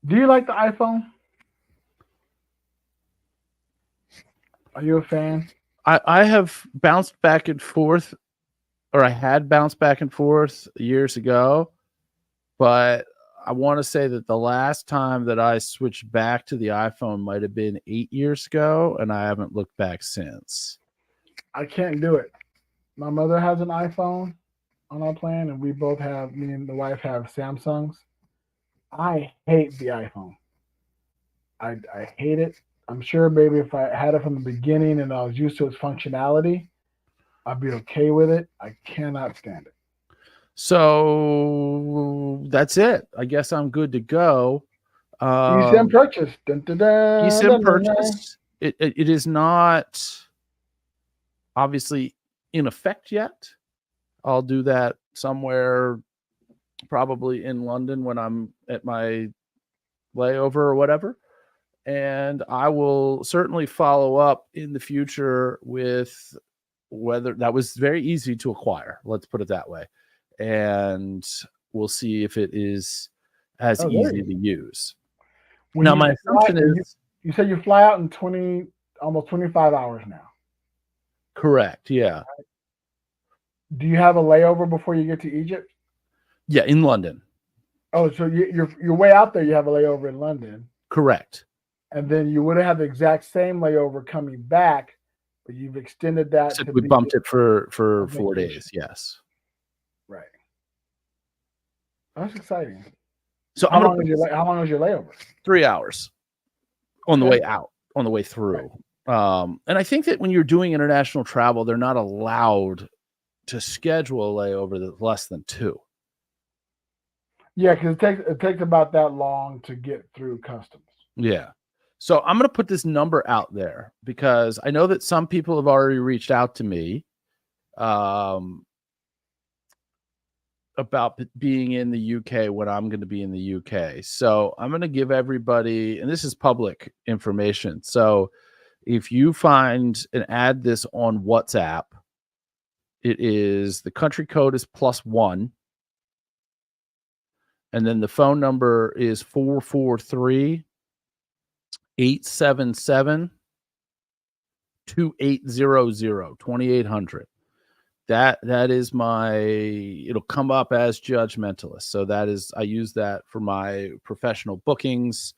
Do you like the iPhone? Are you a fan? I have bounced back and forth, or I had bounced back and forth years ago, but I want to say that the last time that I switched back to the iPhone might have been 8 years ago, and I haven't looked back since. I can't do it. My mother has an iPhone on our plan, and we both have, me and the wife have Samsungs. I hate the iPhone. I hate it. I'm sure maybe if I had it from the beginning and I was used to its functionality, I'd be okay with it. I cannot stand it. So that's it. I guess I'm good to go. eSIM purchase. Dun, dun, dun, eSIM dun, dun, dun. purchase. It is not obviously in effect yet. I'll do that somewhere, probably in London when I'm at my layover or whatever. And I will certainly follow up in the future with whether that was very easy to acquire. Let's put it that way. And we'll see if it is as easy to use. Now, my assumption is you said you fly out in almost 25 hours now. Correct. Yeah. Do you have a layover before you get to Egypt? Yeah, in London. Oh, so your way out there, you have a layover in London. Correct. And then you would have the exact same layover coming back, but you've extended that. So we bumped it for 4 days. Yes. Right. That's exciting. So how long is your layover? 3 hours on the way out, on the way through. Right. And I think that when you're doing international travel, they're not allowed to schedule a layover that's less than 2. Yeah, because it takes about that long to get through customs. Yeah. So I'm going to put this number out there because I know that some people have already reached out to me about being in the UK when I'm going to be in the UK. So I'm going to give everybody, and this is public information. So if you find and add this on WhatsApp, it is the country code is +1. And then the phone number is 443-877-2800. That is it'll come up as judgmentalist. So that is, I use that for my professional bookings,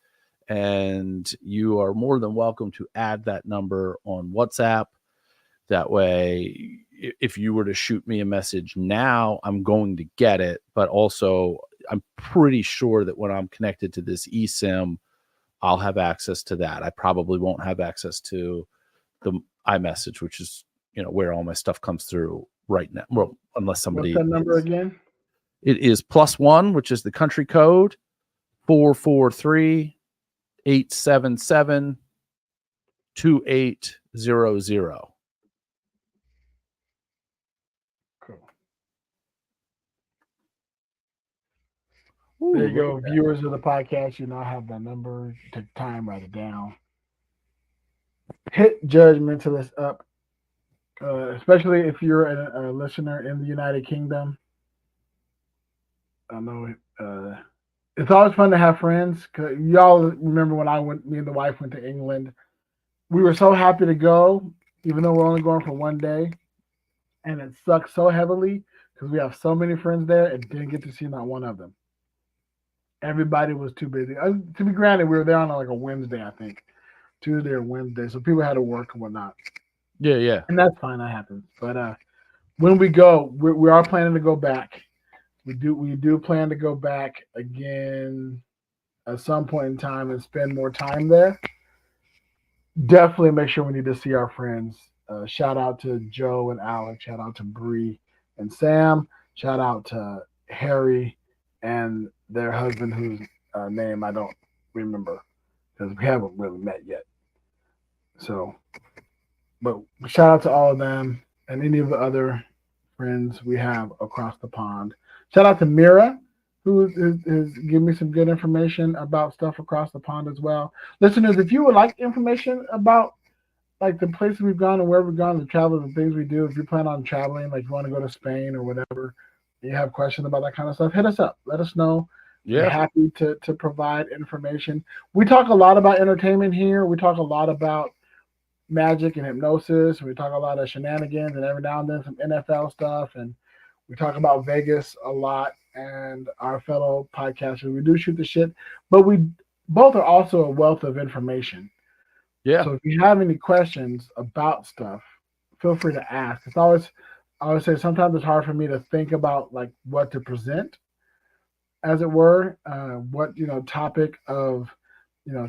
and you are more than welcome to add that number on WhatsApp. That way, if you were to shoot me a message now, I'm going to get it. But also, I'm pretty sure that when I'm connected to this eSIM, I'll have access to that. I probably won't have access to the iMessage, which is, where all my stuff comes through right now. Well, unless somebody. What's that number again? It is +1, which is the country code, 443-877-2800. Ooh, there you go, viewers of the podcast. You now have that number. Take time, write it down. Hit Judgmentalist up, especially if you're a listener in the United Kingdom. I know it's always fun to have friends. Cause y'all remember when me and the wife went to England. We were so happy to go, even though we're only going for 1 day, and it sucked so heavily because we have so many friends there and didn't get to see not one of them. Everybody was too busy. To be granted, we were there on like a Wednesday, I think. Tuesday or Wednesday. So people had to work and whatnot. Yeah. And that's fine. That happens. But when we go, we are planning to go back. We do plan to go back again at some point in time and spend more time there, definitely make sure we need to see our friends. Shout out to Joe and Alex. Shout out to Bree and Sam. Shout out to Harry and their husband, whose name I don't remember because we haven't really met yet. So, but shout out to all of them and any of the other friends we have across the pond. Shout out to Mira, who is giving me some good information about stuff across the pond as well. Listeners, if you would like information about like the places we've gone and where we've gone, the travel, the things we do, if you plan on traveling, like you want to go to Spain or whatever, you have questions about that kind of stuff, hit us up. Let us know. We're happy to provide information. We talk a lot about entertainment here. We talk a lot about magic and hypnosis. We talk a lot of shenanigans and every now and then some NFL stuff. And we talk about Vegas a lot and our fellow podcasters. We do shoot the shit, but we both are also a wealth of information. Yeah. So if you have any questions about stuff, feel free to ask. It's always, I always say sometimes it's hard for me to think about like what to present, as it were. What topic of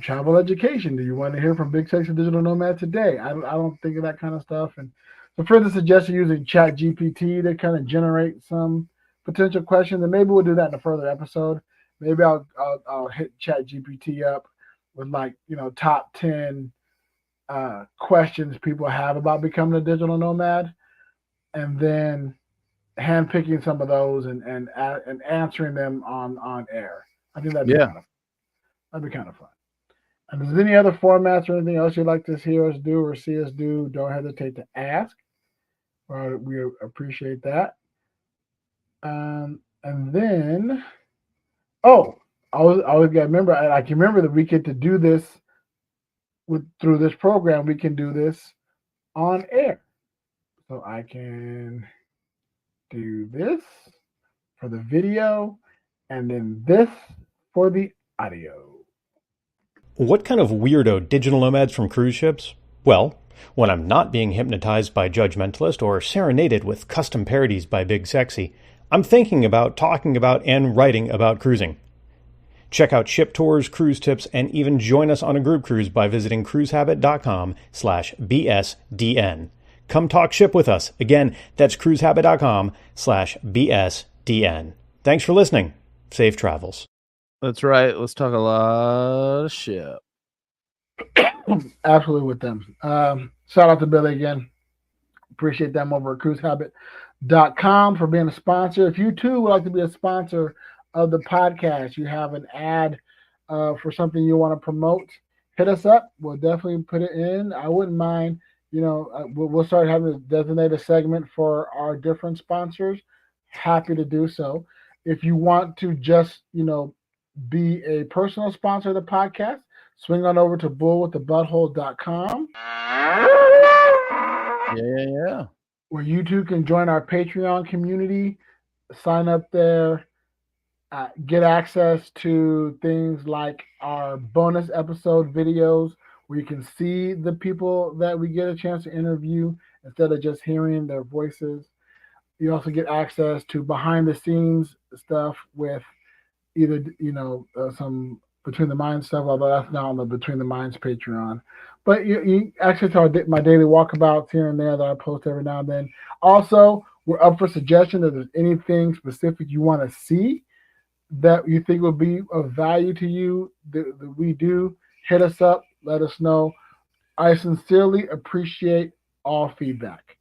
travel education do you want to hear from Big Sexy Digital Nomad today? I don't think of that kind of stuff. And so further suggestion using Chat GPT to kind of generate some potential questions, and maybe we'll do that in a further episode. Maybe I'll hit Chat GPT up with like top 10 questions people have about becoming a digital nomad, and then handpicking some of those and answering them on air. I think that'd be kind of fun. And if there's any other formats or anything else you'd like to hear us do or see us do, don't hesitate to ask. We appreciate that. And then, I always got to remember, and I can remember that we get to do this through this program. We can do this on air. So I can do this for the video and then this for the audio. What kind of weirdo digital nomads from cruise ships? Well, when I'm not being hypnotized by Judgmentalist or serenaded with custom parodies by Big Sexy, I'm thinking about, talking about, and writing about cruising. Check out ship tours, cruise tips, and even join us on a group cruise by visiting cruisehabit.com/BSDN. Come talk ship with us. Again, that's cruisehabit.com/BSDN. Thanks for listening. Safe travels. That's right. Let's talk a lot of shit. Absolutely with them. Shout out to Billy again. Appreciate them over at cruisehabit.com for being a sponsor. If you too would like to be a sponsor of the podcast, you have an ad for something you want to promote, hit us up. We'll definitely put it in. I wouldn't mind. We'll start having a designated segment for our different sponsors. Happy to do so. If you want to just, be a personal sponsor of the podcast, swing on over to bullwiththebutthole.com. Yeah. Where you too can join our Patreon community, sign up there, get access to things like our bonus episode videos where you can see the people that we get a chance to interview instead of just hearing their voices. You also get access to behind the scenes stuff with either some Between the Minds stuff, although that's not on the Between the Minds Patreon. But you access to my daily walkabouts here and there that I post every now and then. Also, we're up for suggestion if there's anything specific you want to see that you think will be of value to you that we do. Hit us up, let us know. I sincerely appreciate all feedback,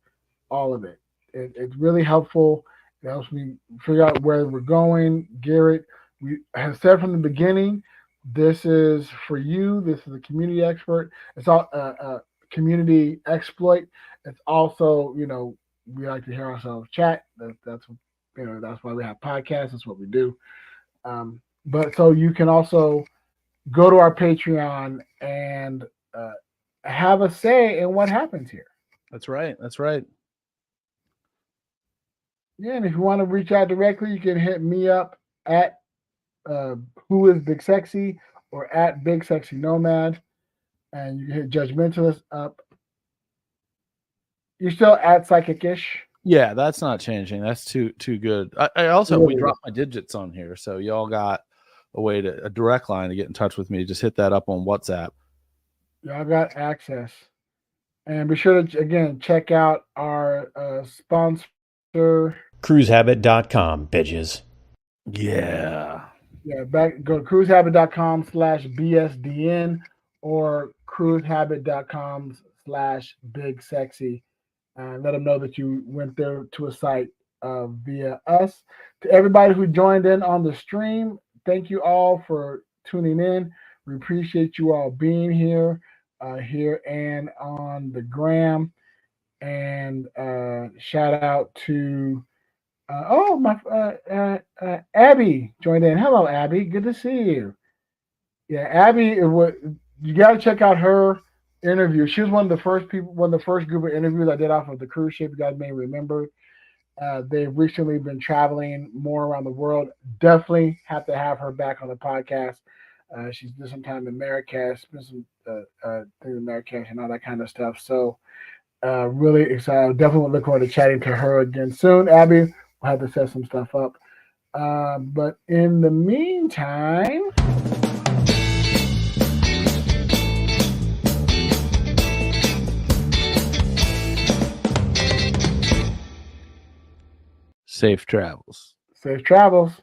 all of it. It's really helpful. It helps me figure out where we're going. Garrett, we have said from the beginning, this is for you. This is a community expert. It's all community exploit. It's also, we like to hear ourselves chat. That's why we have podcasts. That's what we do. But so you can also go to our Patreon and have a say in what happens here. That's right. Yeah, and if you want to reach out directly, you can hit me up at Who is Big Sexy or at Big Sexy Nomad, and you can hit Judgmentalist up. You're still at Psychic-ish. Yeah, that's not changing. That's too good. I also we dropped my digits on here, so y'all got a direct line to get in touch with me, just hit that up on WhatsApp. Y'all got access. And be sure to, again, check out our sponsor. Cruisehabit.com, bitches. Yeah. Yeah, go to cruisehabit.com/BSDN or cruisehabit.com/big sexy. Let them know that you went there to a site via us. To everybody who joined in on the stream, thank you all for tuning in. We appreciate you all being here and on the gram. And shout out to Abby joined in. Hello, Abby. Good to see you. Yeah, Abby. You got to check out her interview. She was one of the first group of interviews I did off of the cruise ship. You guys may remember. They've recently been traveling more around the world. Definitely have to have her back on the podcast. She's did some time in Marrakesh, spent some things in Marrakesh and all that kind of stuff. So really excited. Definitely look forward to chatting to her again soon. Abby, we'll have to set some stuff up. But in the meantime, safe travels. Safe travels.